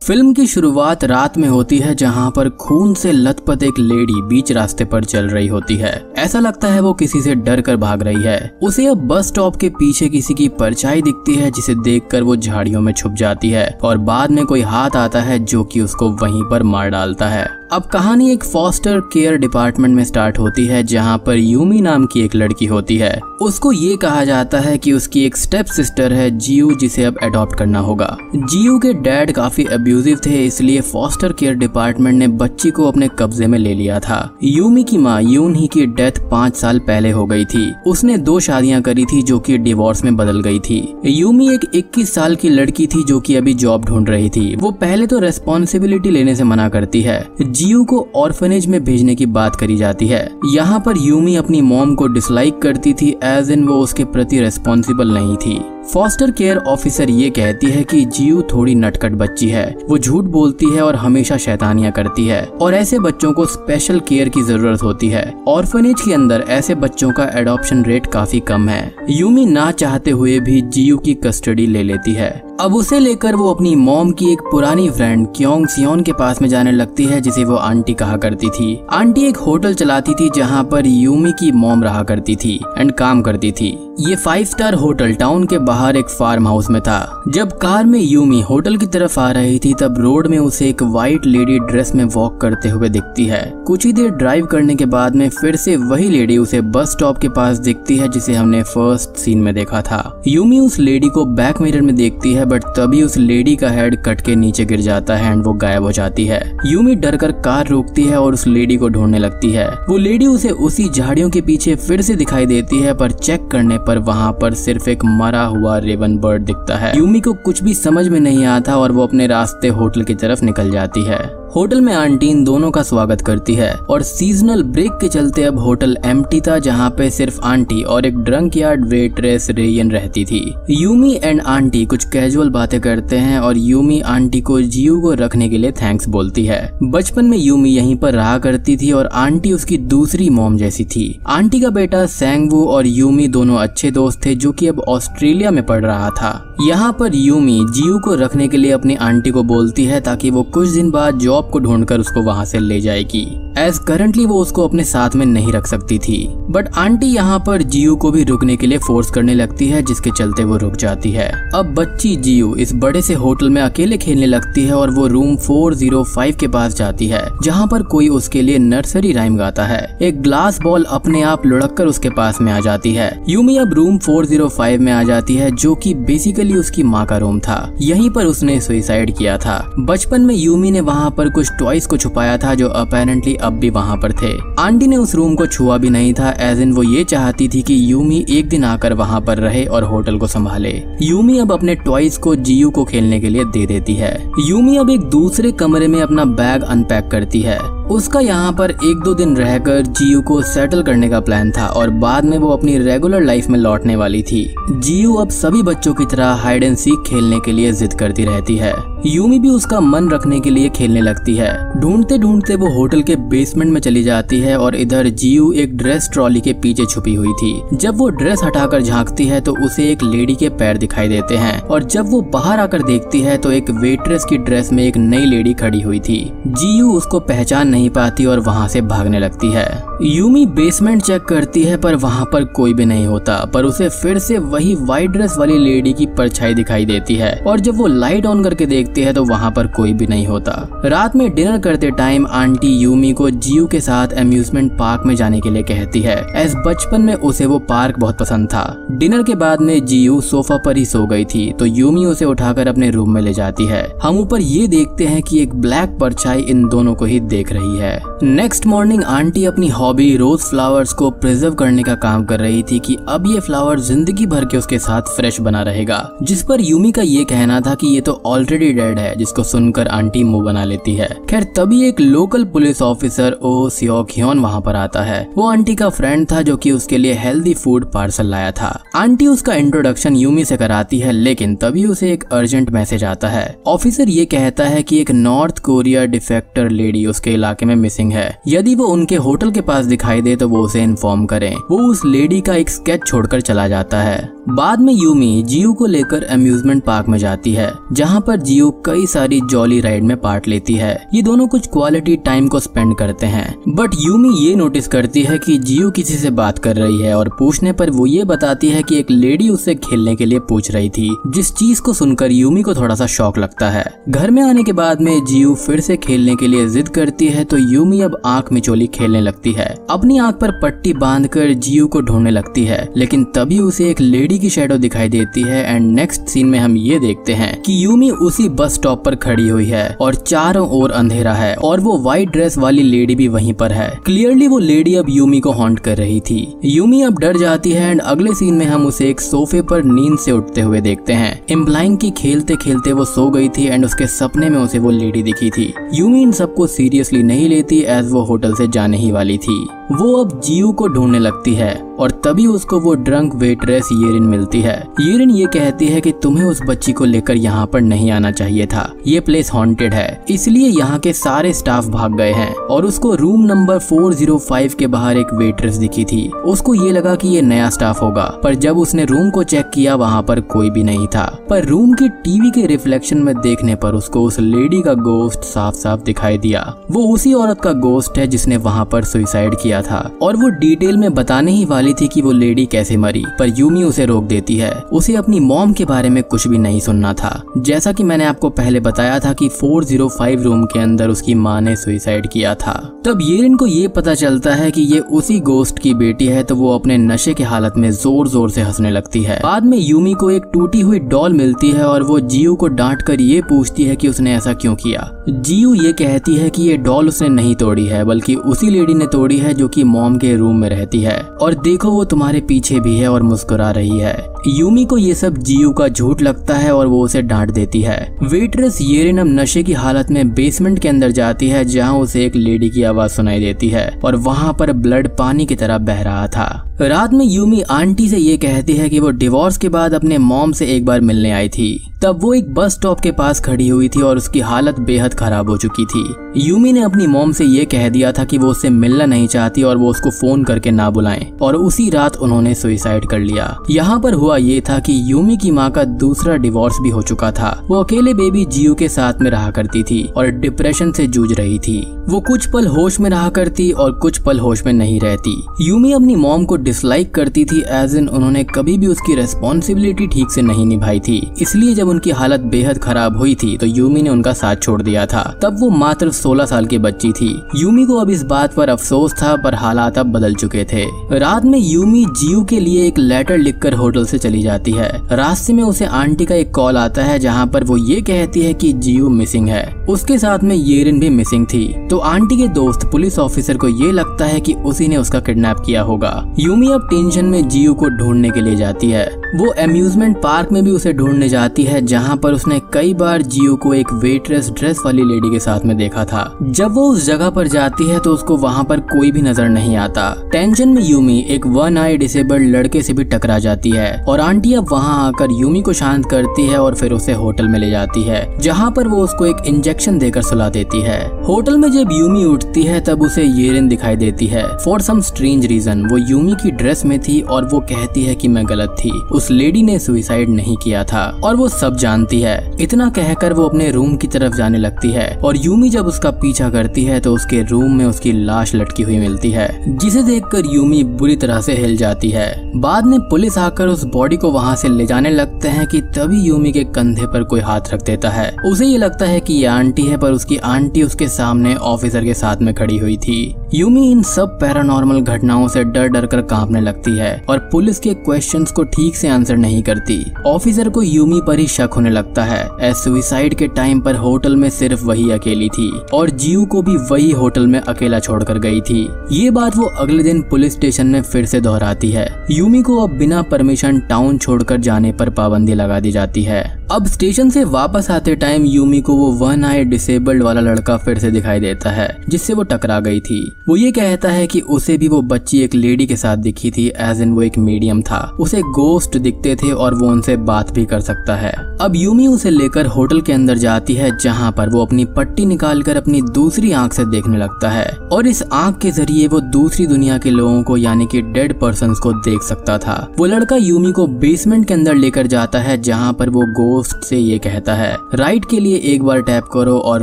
Film की शुरुआत रात में होती है जहां पर खून से लथपथ एक लेडी बीच रास्ते पर चल रही होती है। ऐसा लगता है वो किसी से डर कर भाग रही है। उसे अब बस स्टॉप के पीछे किसी की परछाई दिखती है जिसे देखकर वो झाड़ियों में छुप जाती है और बाद में कोई हाथ आता है जो कि उसको वहीं पर मार डालता है। अब कहानी एक फॉस्टर केयर डिपार्टमेंट में स्टार्ट होती है जहां पर यूमी नाम की एक लड़की होती है। उसको ये कहा जाता है कि उसकी एक स्टेप सिस्टर है जियू, जिसे अब अडॉप्ट करना होगा। जियू के डैड काफी अब्यूजिव थे, इसलिए फॉस्टर केयर डिपार्टमेंट ने बच्ची को अपने कब्जे में ले लिया था। यूमी की माँ यून ही की डेथ 5 साल पहले हो गई थी। उसने 2 शादियां करी थी जो कि डिवोर्स में बदल गई थी। यूमी एक 21 साल की लड़की थी जो कि अभी जॉब ढूंढ रही थी। वो पहले तो रेस्पॉन्सिबिलिटी लेने से मना करती है। जियू को ऑर्फनेज में भेजने की बात करी जाती है। यहाँ पर यूमी अपनी मॉम को डिसलाइक करती थी, एज इन वो उसके प्रति रेस्पॉन्सिबल नहीं थी। फॉस्टर केयर ऑफिसर ये कहती है कि जियू थोड़ी नटखट बच्ची है, वो झूठ बोलती है और हमेशा शैतानियां करती है और ऐसे बच्चों को स्पेशल केयर की जरूरत होती है। ऑर्फनेज के अंदर ऐसे बच्चों का एडॉप्शन रेट काफी कम है। यूमी ना चाहते हुए भी जियू की कस्टडी ले लेती है। अब उसे लेकर वो अपनी मॉम की एक पुरानी फ्रेंड क्योंग सियोन के पास में जाने लगती है, जिसे वो आंटी कहा करती थी। आंटी एक होटल चलाती थी जहाँ पर यूमी की मॉम रहा करती थी एंड काम करती थी। ये 5 स्टार होटल टाउन के बाहर एक फार्म हाउस में था। जब कार में यूमी होटल की तरफ आ रही थी तब रोड में उसे एक वाइट लेडी ड्रेस में वॉक करते हुए दिखती है। कुछ ही देर ड्राइव करने के बाद में फिर से वही लेडी उसे बस स्टॉप के पास दिखती है जिसे हमने फर्स्ट सीन में देखा था। यूमी उस लेडी को बैक मिरर में देखती है, बट तभी उस लेडी का हेड कट के नीचे गिर जाता है एंड वो गायब हो जाती है। यूमी डर कर कार रोकती है और उस लेडी को ढूंढने लगती है। वो लेडी उसे उसी झाड़ियों के पीछे फिर से दिखाई देती है, पर चेक करने पर वहाँ पर सिर्फ एक मरा हुआ रेवन बर्ड दिखता है। यूमी को कुछ भी समझ में नहीं आता और वो अपने रास्ते होटल की तरफ निकल जाती है। होटल में आंटी इन दोनों का स्वागत करती है और सीजनल ब्रेक के चलते अब होटल एम्प्टी था, जहाँ पे सिर्फ आंटी और एक ड्रंक यार्ड वेट्रेस रेयन रहती थी। यूमी एंड आंटी कुछ कैजुअल बातें करते हैं और यूमी आंटी को जियू को रखने के लिए थैंक्स बोलती है। बचपन में यूमी यहीं पर रहा करती थी और आंटी उसकी दूसरी मॉम जैसी थी। आंटी का बेटा सैंगवू और यूमी दोनों अच्छे दोस्त थे जो कि अब ऑस्ट्रेलिया में पढ़ रहा था। यहाँ पर यूमी जियू को रखने के लिए अपनी आंटी को बोलती है ताकि वो कुछ दिन बाद जॉब को ढूंढकर उसको वहां से ले जाएगी, एज करंटली वो उसको अपने साथ में नहीं रख सकती थी। बट आंटी यहाँ पर जियू को भी रुकने के लिए फोर्स करने लगती है, जिसके चलते वो रुक जाती है। अब बच्ची जियू इस बड़े से होटल में अकेले खेलने लगती है और वो रूम 405 के पास जाती है जहाँ पर कोई उसके लिए नर्सरी राइम गाता है। एक ग्लास बॉल अपने आप लुढ़क कर उसके पास में आ जाती है। यूमी अब रूम 405 में आ जाती है जो कि बेसिकली उसकी माँ का रूम था। यहीं पर उसने सुसाइड किया था। बचपन में यूमी ने वहाँ पर कुछ टॉयज को छुपाया था जो अपेरेंटली अब भी वहाँ पर थे। आंटी ने उस रूम को छुआ भी नहीं था, एज इन वो ये चाहती थी कि यूमी एक दिन आकर वहाँ पर रहे और होटल को संभाले। यूमी अब अपने टॉयज को जियू को खेलने के लिए दे देती है। यूमी अब एक दूसरे कमरे में अपना बैग अनपैक करती है। उसका यहाँ पर 1-2 दिन रहकर जियू को सेटल करने का प्लान था और बाद में वो अपनी रेगुलर लाइफ में लौटने वाली थी। जियू अब सभी बच्चों की तरह हाइड एंड सीक खेलने के लिए जिद करती रहती है। यूमी भी उसका मन रखने के लिए खेलने लगती है। ढूंढते ढूंढते वो होटल के बेसमेंट में चली जाती है और इधर जियू एक ड्रेस ट्रॉली के पीछे छुपी हुई थी। जब वो ड्रेस हटाकर झांकती है तो उसे एक लेडी के पैर दिखाई देते हैं और जब वो बाहर आकर देखती है तो एक वेट्रेस की ड्रेस में एक नई लेडी खड़ी हुई थी। जियू उसको पहचान नहीं पाती और वहाँ से भागने लगती है। यूमी बेसमेंट चेक करती है पर वहाँ पर कोई भी नहीं होता, पर उसे फिर से वही व्हाइट ड्रेस वाली लेडी की परछाई दिखाई देती है और जब वो लाइट ऑन करके देखती है तो वहाँ पर कोई भी नहीं होता। रात में डिनर करते टाइम आंटी यूमी को जियू के साथ अम्यूजमेंट पार्क में जाने के लिए कहती है, एज बचपन में उसे वो पार्क बहुत पसंद था। डिनर के बाद में जियू सोफा पर ही सो गई थी तो यूमी उसे उठाकर अपने रूम में ले जाती है। हम ऊपर ये देखते हैं कि एक ब्लैक परछाई इन दोनों को ही देख रही है। नेक्स्ट मॉर्निंग आंटी अपनी हॉबी रोज फ्लावर्स को प्रिजर्व करने का काम कर रही थी कि अब ये फ्लावर जिंदगी भर के उसके साथ फ्रेश बना रहेगा, जिस पर यूमी का ये कहना था कि ये तो ऑलरेडी डेड है, जिसको सुनकर आंटी मुंह बना लेती है। खैर तभी एक लोकल पुलिस ऑफिसर ओ सियोक ह्योन वहाँ पर आता है। वो आंटी का फ्रेंड था जो कि उसके लिए हेल्दी फूड पार्सल लाया था। आंटी उसका इंट्रोडक्शन यूमी से कराती है, लेकिन तभी उसे एक अर्जेंट मैसेज आता है। ऑफिसर ये कहता है कि एक नॉर्थ कोरिया डिफेक्टर लेडी उसके इलाके में मिसिंग मिसिंग है। यदि वो उनके होटल के पास दिखाई दे तो वो उसे इन्फॉर्म करें। वो उस लेडी का एक स्केच छोड़कर चला जाता है। बाद में यूमी जियो को लेकर अम्यूजमेंट पार्क में जाती है, जहाँ पर जियो कई सारी जॉली राइड में पार्ट लेती है। ये दोनों कुछ क्वालिटी टाइम को स्पेंड करते हैं, बट यूमी ये नोटिस करती है कि जियो किसी से बात कर रही है और पूछने पर वो ये बताती है कि एक लेडी उससे खेलने के लिए पूछ रही थी, जिस चीज को सुनकर यूमी को थोड़ा सा शॉक लगता है। घर में आने के बाद में जियो फिर से खेलने के लिए जिद करती है तो यूमी अब आंख मिचोली खेलने लगती है। अपनी आंख पर पट्टी बांधकर जियो को ढूंढने लगती है, लेकिन तभी उसे एक लेडी की शैडो दिखाई देती है। एंड नेक्स्ट सीन में हम ये देखते हैं कि यूमी उसी बस स्टॉप पर खड़ी हुई है और चारों ओर अंधेरा है और वो व्हाइट ड्रेस वाली लेडी भी वहीं पर है। क्लियरली वो लेडी अब यूमी को हॉन्ट कर रही थी। यूमी अब डर जाती है एंड अगले सीन में हम उसे एक सोफे पर नींद से उठते हुए देखते हैं, इम्प्लाइंग कि खेलते खेलते वो सो गई थी एंड उसके सपने में उसे वो लेडी दिखी थी। यूमी इन सबको सीरियसली नहीं लेती एज वो होटल से जाने ही वाली थी। वो अब जियो को ढूंढने लगती है और तभी उसको वो ड्रंक वेट्रेस येरिन मिलती है। येरिन ये कहती है कि तुम्हें उस बच्ची को लेकर यहाँ पर नहीं आना चाहिए था, ये प्लेस हॉन्टेड है, इसलिए यहाँ के सारे स्टाफ भाग गए हैं। और उसको रूम नंबर 405 के बाहर एक वेट्रेस दिखी थी। उसको ये लगा कि ये नया स्टाफ होगा, पर जब उसने रूम को चेक किया वहाँ पर कोई भी नहीं था। पर रूम की टीवी के रिफ्लेक्शन में देखने पर उसको उस लेडी का गोस्ट साफ साफ दिखाई दिया। वो उसी औरत का गोस्ट है जिसने वहाँ पर सुसाइड किया था और वो डिटेल में बताने ही वाली थी कि वो लेडी कैसे मरी, पर यूमी उसे रोक देती है। उसे अपनी मॉम के बारे में कुछ भी नहीं सुनना था। जैसा कि मैंने आपको पहले बताया था कि 405 रूम के अंदर उसकी माँ ने सुसाइड किया था। तब येरिन को ये पता चलता है कि ये उसी गोस्ट की बेटी है, तो वो अपने नशे की हालत में जोर जोर से हंसने लगती है। बाद में यूमी को एक टूटी हुई डॉल मिलती है और वो जियो को डांट कर ये पूछती है कि उसने ऐसा क्यों किया। जियो ये कहती है कि ये डॉल उसने नहीं तोड़ी है, बल्कि उसी लेडी ने तोड़ी है जो कि मॉम के रूम में रहती है, और देखो वो तुम्हारे पीछे भी है और मुस्कुरा रही है। यूमी को ये सब जियो का झूठ लगता है और वो उसे डांट देती है। वेट्रेस येरिन अब नशे की हालत में बेसमेंट के अंदर जाती है, जहाँ उसे एक लेडी की आवाज सुनाई देती है और वहाँ पर ब्लड पानी की तरह बह रहा था। रात में यूमी आंटी से ये कहती है कि वो डिवोर्स के बाद अपने मॉम से एक बार मिलने आई थी। तब वो एक बस स्टॉप के पास खड़ी हुई थी और उसकी हालत बेहद खराब हो चुकी थी। यूमी ने अपनी मॉम से ये कह दिया था कि वो उससे मिलना नहीं चाहती और वो उसको फोन करके ना बुलाएं, और उसी रात उन्होंने सुसाइड कर लिया। यहाँ पर हुआ ये था कि यूमी की माँ का दूसरा डिवोर्स भी हो चुका था। वो अकेले बेबी जियो के साथ में रहा करती थी और डिप्रेशन से जूझ रही थी। वो कुछ पल होश में रहा करती और कुछ पल होश में नहीं रहती। यूमी अपनी मॉम को डिसलाइक करती थी, एज इन उन्होंने कभी भी उसकी रेस्पॉन्सिबिलिटी ठीक से नहीं निभाई थी। इसलिए जब उनकी हालत बेहद खराब हुई थी तो यूमी ने उनका साथ छोड़ दिया था। तब वो मात्र 16 साल की बच्ची थी। यूमी को अब इस बात पर अफसोस था, पर हालात अब बदल चुके थे। रात में यूमी जियो के लिए एक लेटर लिखकर होटल से चली जाती है। रास्ते में उसे आंटी का एक कॉल आता है, जहाँ पर वो ये कहती है कि जियो मिसिंग है। उसके साथ में येरिन भी मिसिंग थी। तो आंटी के दोस्त पुलिस ऑफिसर को ये लगता है कि उसी ने उसका किडनैप किया होगा। यूमी अब टेंशन में जियो को ढूंढने के लिए जाती है। वो अम्यूजमेंट पार्क में भी उसे ढूंढने जाती है, जहाँ पर उसने कई बार जियो को एक वेट्रेस ड्रेस वाली लेडी के साथ में देखा था। जब वो उस जगह पर जाती है तो उसको वहाँ पर कोई भी नजर नहीं आता। टेंशन में यूमी एक वन आई डिसेबल्ड लड़के से भी टकरा जाती है और आंटी अब वहाँ आकर यूमी को शांत करती है और फिर उसे होटल में ले जाती है, जहाँ पर वो उसको एक इंजेक्शन देकर सुला देती है। होटल में जब यूमी उठती है तब उसे येरिन दिखाई देती है। फॉर सम स्ट्रेंज रीजन वो यूमी की ड्रेस में थी और वो कहती है कि मैं गलत थी, उस लेडी ने सुसाइड नहीं किया था और वो सब जानती है। इतना कहकर वो अपने रूम की तरफ जाने लगती है और यूमी जब उसका पीछा करती है तो उसके रूम में उसकी लाश लटकी हुई मिलती है, जिसे देखकर यूमी बुरी तरह से हिल जाती है। बाद में पुलिस आकर उस बॉडी को वहाँ से ले जाने लगते हैं कि तभी यूमी के कंधे पर कोई हाथ रख देता है। उसे ये लगता है कि ये आंटी है, पर उसकी आंटी उसके सामने ऑफिसर के साथ में खड़ी हुई थी। यूमी इन सब पैरानॉर्मल घटनाओं से डर डर कर कांपने लगती है और पुलिस के क्वेश्चंस को ठीक से आंसर नहीं करती। ऑफिसर को यूमी पर ही शक होने लगता है, एज सुसाइड के टाइम पर होटल में सिर्फ वही अकेली थी और जियो को भी वही होटल में अकेला छोड़कर गई थी। ये बात वो अगले दिन पुलिस स्टेशन में फिर फिर से दोहराती है। यूमी को अब बिना परमिशन टाउन छोड़कर जाने पर पाबंदी लगा दी जाती है। अब स्टेशन से वापस आते टाइम यूमी को वो वन आई डिसेबल्ड वाला लड़का फिर से दिखाई देता है जिससे वो टकरा गई थी। वो ये कहता है कि उसे भी वो बच्ची एक लेडी के साथ दिखी थी, एज इन वो एक मीडियम था, उसे गोस्ट दिखते थे और वो उनसे बात भी कर सकता है। अब यूमी उसे लेकर होटल के अंदर जाती है जहाँ पर वो अपनी पट्टी निकालकर अपनी दूसरी आंख से देखने लगता है और इस आंख के जरिए वो दूसरी दुनिया के लोगों को यानी कि डेड पर्सन्स को देख सकता था। वो लड़का यूमी को बेसमेंट के अंदर लेकर जाता है जहाँ पर वो गोस्ट से ये कहता है राइट के लिए 1 बार टैप करो और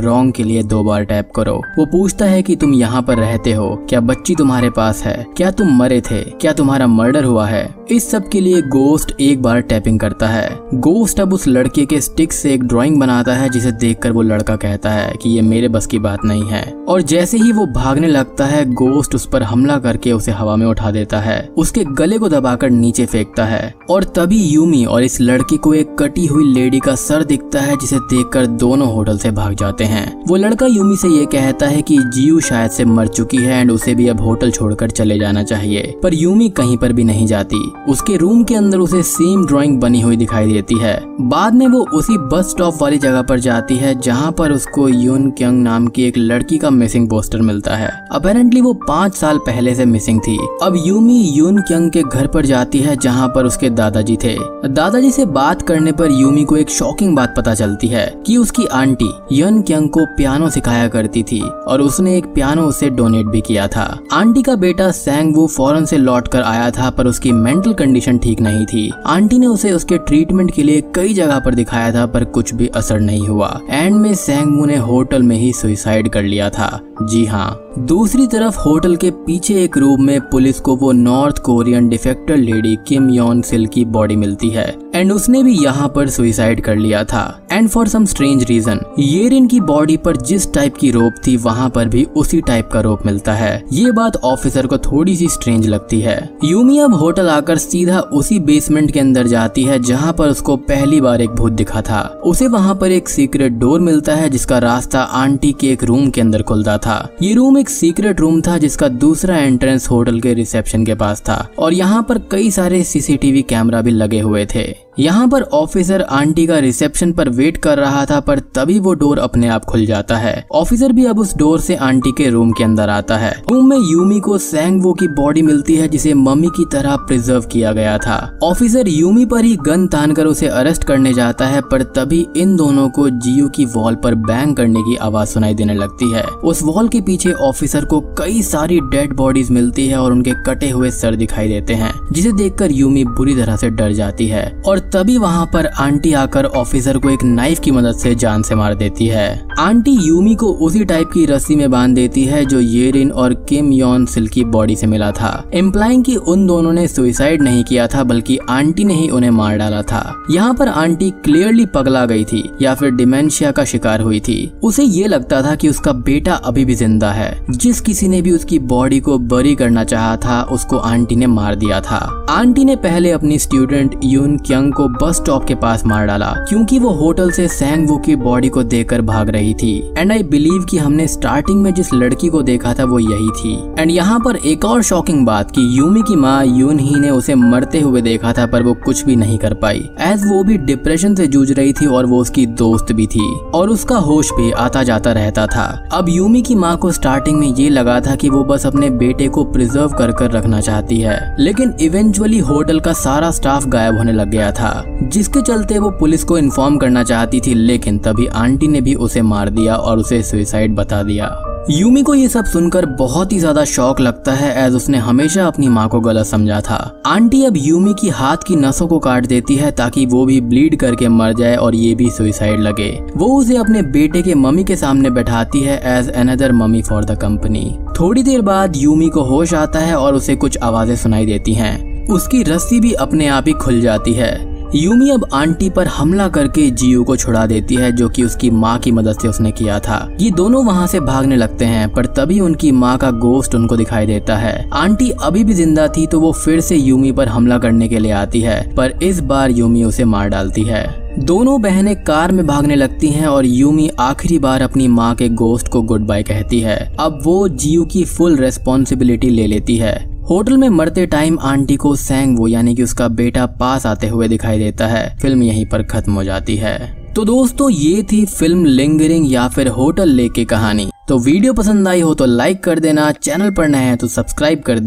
रॉन्ग के लिए 2 बार टैप करो। वो पूछता है कि तुम यहाँ पर रहते हो, क्या बच्ची तुम्हारे पास है, क्या तुम मरे थे, क्या तुम्हारा मर्डर हुआ है। इस सब के लिए गोस्ट 1 बार टैपिंग करता है। गोस्ट अब उस लड़के के स्टिक से एक ड्राइंग बनाता है जिसे देखकर वो लड़का कहता है कि ये मेरे बस की बात नहीं है और जैसे ही वो भागने लगता है गोस्ट उस पर हमला करके उसे हवा में उठा देता है, उसके गले को दबाकर नीचे फेंकता है और तभी यूमी और इस लड़की को एक कटी हुई लेडी का सर दिखता है जिसे देखकर दोनों होटल से भाग जाते हैं। वो लड़का यूमी से ये कहता है कि जियू शायद से मर चुकी है एंड उसे भी अब होटल छोड़कर चले जाना चाहिए, पर यूमी कहीं पर भी नहीं जाती। उसके रूम के अंदर उसे सेम ड्राइंग बनी हुई दिखाई देती है। बाद में वो उसी बस स्टॉप वाली जगह पर जाती है जहाँ पर उसको यून क्यंग नाम की एक लड़की का मिसिंग पोस्टर मिलता है। अपेरेंटली वो 5 साल पहले से मिसिंग थी। अब यूमी यून क्यंग के घर पर जाती है जहाँ पर उसके दादाजी थे। दादाजी से बात करने पर यूमी को एक शॉकिंग बात पता चलती है कि उसकी आंटी यून क्यंग को पियानो सिखाया करती थी और उसने एक पियानो उसे डोनेट भी किया था। आंटी का बेटा सैंग वो फॉरेन से लौट कर आया था पर उसकी मेंटल कंडीशन ठीक नहीं थी। आंटी ने उसे उसके ट्रीटमेंट के लिए कई जगह पर दिखाया था पर कुछ भी असर नहीं हुआ। एंड में सैंग ने होटल में ही सुसाइड कर लिया था। जी हाँ, दूसरी तरफ होटल के पीछे एक रूम में पुलिस को वो नॉर्थ कोरियन डिफेक्टर लेडी किम योन सिल की बॉडी मिलती है एंड उसने भी यहाँ पर सुसाइड कर लिया था। And for some strange reason Yerin की बॉडी पर जिस टाइप की रोप थी वहाँ पर भी उसी टाइप का रोप मिलता है। ये बात ऑफिसर को थोड़ी सी स्ट्रेंज लगती है। यूमी अब होटल आकर सीधा उसी बेसमेंट के अंदर जाती है जहाँ पर उसको पहली बार एक भूत दिखा था। उसे वहाँ पर एक सीक्रेट डोर मिलता है जिसका रास्ता आंटी के एक रूम के अंदर खुलता था। ये रूम एक सीक्रेट रूम था जिसका दूसरा एंट्रेंस होटल के रिसेप्शन के पास था और यहाँ पर कई सारे सीसीटीवी कैमरा भी लगे हुए थे। यहाँ पर ऑफिसर आंटी का रिसेप्शन पर वेट कर रहा था पर तभी वो डोर अपने आप खुल जाता है। ऑफिसर भी अब उस डोर से आंटी के रूम के अंदर आता है। रूम में यूमी को सैंग वो की बॉडी मिलती है जिसे मम्मी की तरह प्रिजर्व किया गया था। ऑफिसर यूमी पर ही गन तानकर उसे अरेस्ट करने जाता है पर तभी इन दोनों को जियो की वॉल पर बैंग करने की आवाज सुनाई देने लगती है। उस वॉल के पीछे ऑफिसर को कई सारी डेड बॉडीज मिलती है और उनके कटे हुए सर दिखाई देते हैं जिसे देखकर यूमी बुरी तरह से डर जाती है और तभी वहाँ पर आंटी आकर ऑफिसर को एक नाइफ की मदद से जान से मार देती है। आंटी यूमी को उसी टाइप की रस्सी में बांध देती है जो येरिन और किम योन सिल की बॉडी से मिला था, इम्प्लाइंग कि उन दोनों ने सुसाइड नहीं किया था बल्कि आंटी ने ही उन्हें मार डाला था। यहाँ पर आंटी क्लियरली पगला गई थी या फिर डिमेंशिया का शिकार हुई थी। उसे ये लगता था कि उसका बेटा अभी भी जिंदा है। जिस किसी ने भी उसकी बॉडी को बरी करना चाहा था उसको आंटी ने मार दिया था। आंटी ने पहले अपनी स्टूडेंट यून क्यंग को बस स्टॉप के पास मार डाला क्योंकि वो होटल से सैंग वू की बॉडी को देखकर भाग रही थी। एंड आई बिलीव कि हमने स्टार्टिंग में जिस लड़की को देखा था वो यही थी। एंड यहाँ पर एक और शॉकिंग बात कि यूमी की माँ यून ही ने उसे मरते हुए देखा था पर वो कुछ भी नहीं कर पाई एज वो भी डिप्रेशन से जूझ रही थी और वो उसकी दोस्त भी थी और उसका होश भी आता जाता रहता था। अब यूमी की माँ को स्टार्टिंग में ये लगा था कि वो बस अपने बेटे को प्रिजर्व कर रखना चाहती है लेकिन इवेंचुअली होटल का सारा स्टाफ गायब होने लग गया था जिसके चलते वो पुलिस को इन्फॉर्म करना चाहती थी लेकिन तभी आंटी ने भी उसे मार दिया और उसे सुसाइड बता दिया। यूमी को ये सब सुनकर बहुत ही ज्यादा शॉक लगता है एज उसने हमेशा अपनी माँ को गलत समझा था। आंटी अब यूमी की हाथ की नसों को काट देती है ताकि वो भी ब्लीड करके मर जाए और ये भी सुसाइड लगे। वो उसे अपने बेटे के मम्मी के सामने बैठाती है as another mummy for the company. थोड़ी देर बाद यूमी को होश आता है और उसे कुछ आवाजें सुनाई देती हैं। उसकी रस्सी भी अपने आप ही खुल जाती है। यूमी अब आंटी पर हमला करके जियो को छुड़ा देती है जो कि उसकी माँ की मदद से उसने किया था। ये दोनों वहाँ से भागने लगते हैं पर तभी उनकी माँ का गोश्त उनको दिखाई देता है। आंटी अभी भी जिंदा थी तो वो फिर से यूमी पर हमला करने के लिए आती है पर इस बार यूमी उसे मार डालती है। दोनों बहनें कार में भागने लगती हैं और यूमी आखिरी बार अपनी माँ के गोश्त को गुड बाय कहती है। अब वो जियो की फुल रेस्पॉन्सिबिलिटी ले लेती है। होटल में मरते टाइम आंटी को सैंग वो यानी कि उसका बेटा पास आते हुए दिखाई देता है। फिल्म यहीं पर खत्म हो जाती है। तो दोस्तों ये थी फिल्म लिंगरिंग या फिर होटल ले की कहानी। तो वीडियो पसंद आई हो तो लाइक कर देना, चैनल पर नए हैं तो सब्सक्राइब कर